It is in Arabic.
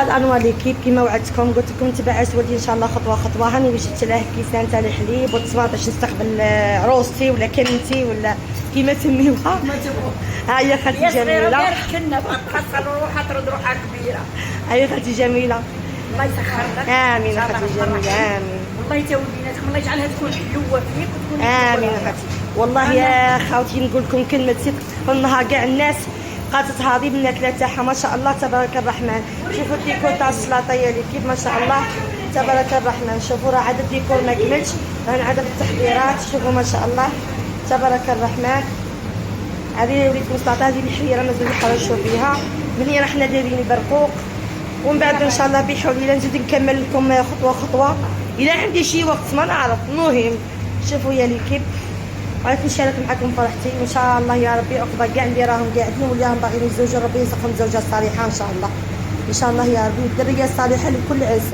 الانواع ليكيب كيما وعدتكم، قلت لكم تبعوا سولتي ان شاء الله خطوه خطوه. هاني باش جبت له كيسان تاع الحليب والطماط باش نستقبل روستي ولا كنتي ولا كيما تسميوها. ها هي خالتي جميله. كنا تحصل روحها ترد روحها كبيره. هاي خالتي جميله. الله يسخر لك. امين خالتي جميله امين. والله يتولي بيناتكم، الله يجعلها تكون حلوه فيك وتكون امين خالتي. والله يا خاوتي نقول لكم كلمه صدق، والله كاع الناس قالت هذه من الاكله تاعها ما شاء الله تبارك الرحمن. شوفوا الديكور تاع السلطه يا كيف ما شاء الله تبارك الرحمن. شوفوا راه عاد الديكور ما كملش، راه عاد التحضيرات. شوفوا ما شاء الله تبارك الرحمن. هذه وليتكم السلطه، هذه الحريره مازال نحرشوا فيها. من هنا حنا دايرين البرقوق، ومن بعد ان شاء الله بحول الله نزيد نكمل لكم خطوه خطوه. اذا عندي شي وقت ما نعرف. المهم شوفوا يا ليكيب، بغيت نشارك معكم فرحتي وان شاء الله يا ربي عقبه كاع اللي راهم قاعدين واللي راهم باغيين يتزوجوا ربي يرزقهم زوجه صالحه ان شاء الله. ان شاء الله يا ربي الذريه الصالحه لكل انسان.